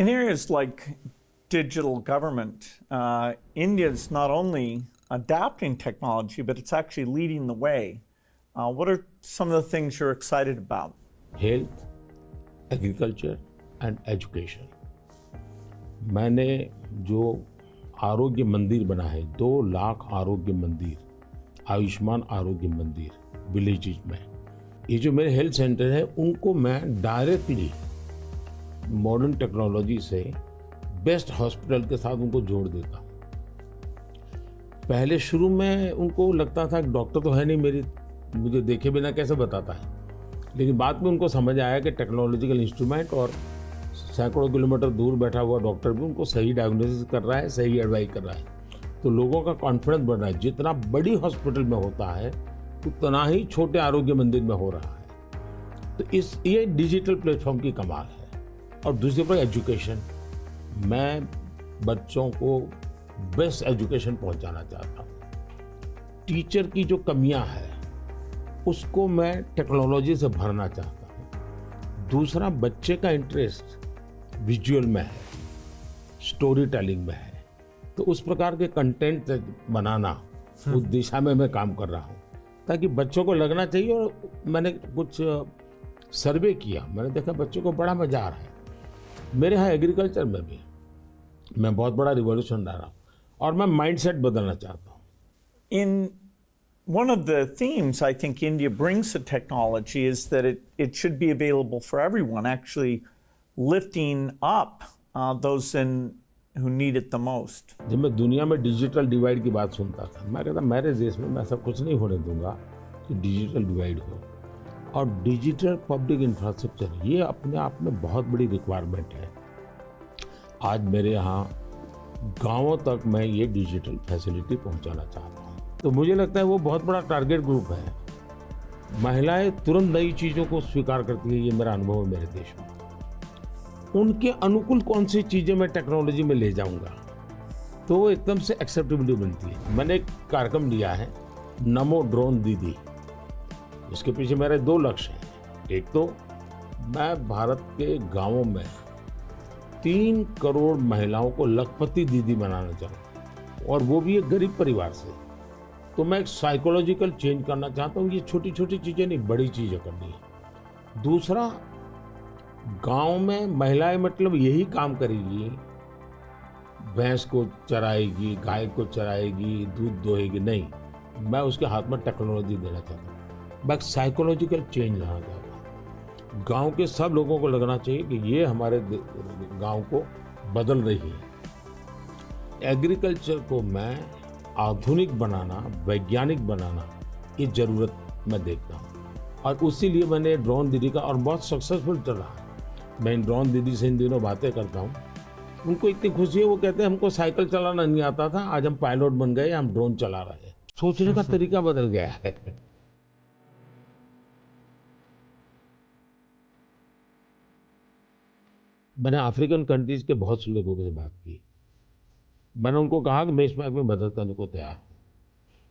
In areas like digital government, India is not only adapting technology, but it's actually leading the way. What are some of the things you're excited about? Health, agriculture and education. मैंने जो आरोग्य मंदिर बना है, 2 लाख आरोग्य मंदिर, आयुष्मान आरोग्य मंदिर विलेजेस में, ये जो मेरे हेल्थ सेंटर है उनको मैं डायरेक्टली मॉडर्न टेक्नोलॉजी से बेस्ट हॉस्पिटल के साथ उनको जोड़ देता हूँ। पहले शुरू में उनको लगता था कि डॉक्टर तो है नहीं, मुझे देखे बिना कैसे बताता है, लेकिन बाद में उनको समझ आया कि टेक्नोलॉजिकल इंस्ट्रूमेंट और सैकड़ों किलोमीटर दूर बैठा हुआ डॉक्टर भी उनको सही डायग्नोसिस कर रहा है, सही एडवाइस कर रहा है। तो लोगों का कॉन्फिडेंस बढ़ रहा है। जितना बड़ी हॉस्पिटल में होता है उतना ही छोटे आरोग्य मंदिर में हो रहा है। तो ये डिजिटल प्लेटफॉर्म की कमाल है। और दूसरी तरफ एजुकेशन, मैं बच्चों को बेस्ट एजुकेशन पहुंचाना चाहता हूँ। टीचर की जो कमियां है उसको मैं टेक्नोलॉजी से भरना चाहता हूँ। दूसरा, बच्चे का इंटरेस्ट विजुअल में है, स्टोरी टेलिंग में है, तो उस प्रकार के कंटेंट बनाना, उस दिशा में मैं काम कर रहा हूँ ताकि बच्चों को लगना चाहिए। और मैंने कुछ सर्वे किया, मैंने देखा बच्चों को बड़ा मजा आ रहा है। मेरे यहाँ एग्रीकल्चर में भी मैं बहुत बड़ा रिवॉल्यूशन ला रहा हूँ और मैं माइंडसेट बदलना चाहता हूँ। In one of the themes I think India brings to technology is that it should be available for everyone, actually lifting up those who need it the most. जब मैं दुनिया में डिजिटल डिवाइड की बात सुनता था, मैं कहता मेरे देश में मैं ऐसा कुछ नहीं होने दूंगा कि डिजिटल डिवाइड हो। और डिजिटल पब्लिक इंफ्रास्ट्रक्चर ये अपने आप में बहुत बड़ी रिक्वायरमेंट है। आज मेरे यहाँ गांवों तक मैं ये डिजिटल फैसिलिटी पहुंचाना चाहता हूँ। तो मुझे लगता है वो बहुत बड़ा टारगेट ग्रुप है। महिलाएं तुरंत नई चीज़ों को स्वीकार करती है, ये मेरा अनुभव है मेरे देश में। उनके अनुकूल कौन सी चीज़ें मैं टेक्नोलॉजी में ले जाऊंगा तो वो एकदम से एक्सेप्टेबिलिटी बनती है। मैंने एक कार्यक्रम लिया है, नमो ड्रोन दीदी। इसके पीछे मेरे 2 लक्ष्य हैं। एक तो मैं भारत के गांवों में 3 करोड़ महिलाओं को लखपति दीदी बनाना चाहूँ, और वो भी एक गरीब परिवार से। तो मैं एक साइकोलॉजिकल चेंज करना चाहता हूँ। ये छोटी छोटी चीज़ें नहीं, बड़ी चीज़ें करनी है। दूसरा, गांव में महिलाएं मतलब यही काम करेगी, भैंस को चराएगी, गाय को चराएगी, दूध दोहेगी, नहीं, मैं उसके हाथ में टेक्नोलॉजी देना चाहता हूँ। मैं साइकोलॉजिकल चेंज लाना चाहता हूँ। गांव के सब लोगों को लगना चाहिए कि ये हमारे गांव को बदल रही है। एग्रीकल्चर को मैं आधुनिक बनाना, वैज्ञानिक बनाना, ये ज़रूरत मैं देखता हूँ। और उसी लिए मैंने ड्रोन दीदी का, और बहुत सक्सेसफुल चल रहा है। मैं इन ड्रोन दीदी से इन दिनों बातें करता हूँ, उनको इतनी खुशी है। वो कहते हैं हमको साइकिल चलाना नहीं आता था, आज हम पायलट बन गए, हम ड्रोन चला रहे हैं। सोचने का तरीका बदल गया है। मैंने अफ्रीकन कंट्रीज के बहुत से लोगों से बात की। मैंने उनको कहा कि मैं इसमें आपकी मदद करने को तैयार हूँ,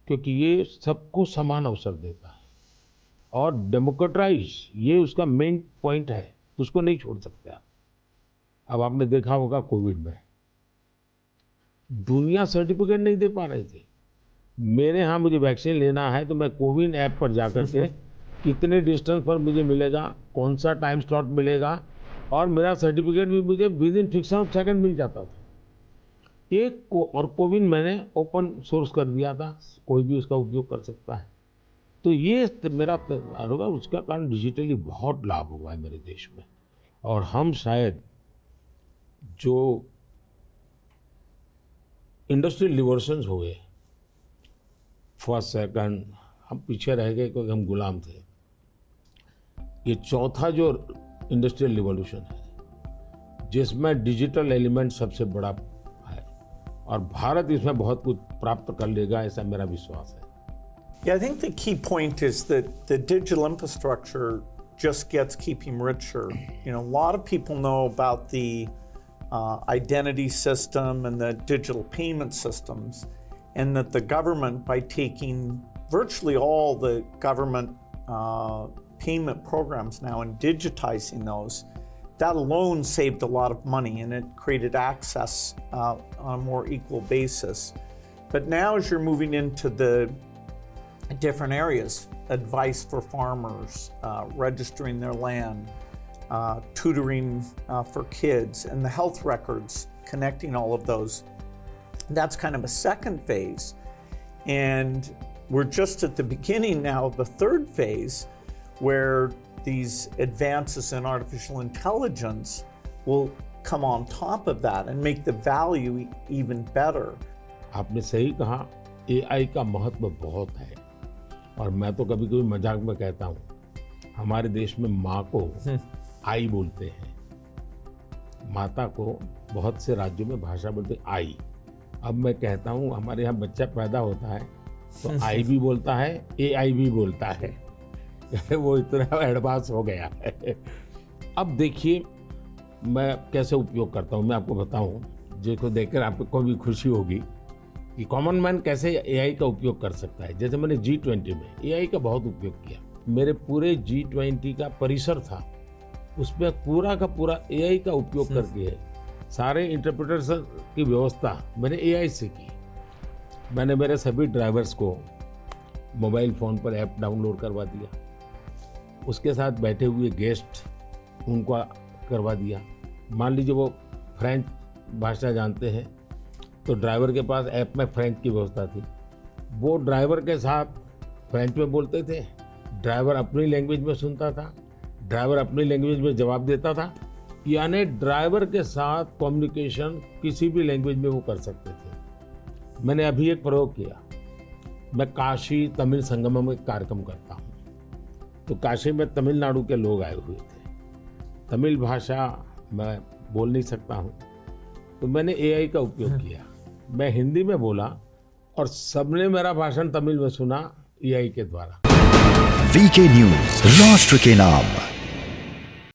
क्योंकि ये सबको समान अवसर देता है और डेमोक्रेटाइज, ये उसका मेन पॉइंट है, उसको नहीं छोड़ सकते आप। अब आपने देखा होगा कोविड में दुनिया सर्टिफिकेट नहीं दे पा रही थी। मेरे यहाँ मुझे वैक्सीन लेना है तो मैं कोविन ऐप पर जाकर के कितने डिस्टेंस पर मुझे मिलेगा, कौन सा टाइम स्लॉट मिलेगा, और मेरा सर्टिफिकेट भी मुझे within fraction of second मिल जाता था। और कोविन मैंने ओपन सोर्स कर दिया था, कोई भी उसका उपयोग कर सकता है। तो ये मेरा होगा, उसका कारण डिजिटली बहुत लाभ हुआ है मेरे देश में। और हम शायद जो इंडस्ट्रियल रिवॉल्यूशंस हुए, फर्स्ट सेकंड, हम पीछे रह गए क्योंकि हम गुलाम थे। ये चौथा जो इंडस्ट्रियल रिवॉल्यूशन है जिसमें डिजिटल एलिमेंट सबसे बड़ा है, और भारत इसमें बहुत कुछ प्राप्त कर लेगा, ऐसा मेरा विश्वास है। Yeah, I think the key point is that the digital infrastructure just gets keeping richer. You know, a lot of people know about the identity system and the digital payment systems, and that the government, by taking virtually all the government payment programs now and digitizing those, that alone saved a lot of money, and it created access on a more equal basis. But now as you're moving into the different areas, advice for farmers, registering their land, tutoring for kids, and the health records, connecting all of those, that's kind of a second phase. And we're just at the beginning now of the third phase, where these advances in artificial intelligence will come on top of that and make the value even better. आपने सही कहा, AI का महत्व बहुत है। और मैं तो कभी कभी मजाक में कहता हूँ, हमारे देश में माँ को आई बोलते हैं, माता को बहुत से राज्यों में भाषा बोलते हैं आई। अब मैं कहता हूँ हमारे यहाँ बच्चा पैदा होता है तो आई भी बोलता है, AI भी बोलता है। वो इतना एडवांस हो गया है। अब देखिए मैं कैसे उपयोग करता हूँ, मैं आपको बताऊँ, जिसको देखकर आपको भी खुशी होगी कि कॉमन मैन कैसे AI का उपयोग कर सकता है। जैसे मैंने G20 में AI का बहुत उपयोग किया। मेरे पूरे G20 का परिसर था, उसमें पूरा का पूरा AI का उपयोग करके सारे इंटरप्रिटेशन की व्यवस्था मैंने AI से की। मैंने मेरे सभी ड्राइवर्स को मोबाइल फ़ोन पर ऐप डाउनलोड करवा दिया, उसके साथ बैठे हुए गेस्ट उनको करवा दिया। मान लीजिए वो फ्रेंच भाषा जानते हैं तो ड्राइवर के पास ऐप में फ्रेंच की व्यवस्था थी, वो ड्राइवर के साथ फ्रेंच में बोलते थे, ड्राइवर अपनी लैंग्वेज में सुनता था, ड्राइवर अपनी लैंग्वेज में जवाब देता था। यानी ड्राइवर के साथ कम्युनिकेशन किसी भी लैंग्वेज में वो कर सकते थे। मैंने अभी एक प्रयोग किया, मैं काशी तमिल संगम में कार्यक्रम करता हूँ, तो काशी में तमिलनाडु के लोग आए हुए थे, तमिल भाषा मैं बोल नहीं सकता हूँ, तो मैंने AI का उपयोग किया। मैं हिंदी में बोला और सबने मेरा भाषण तमिल में सुना AI के द्वारा। VK न्यूज, राष्ट्र के नाम।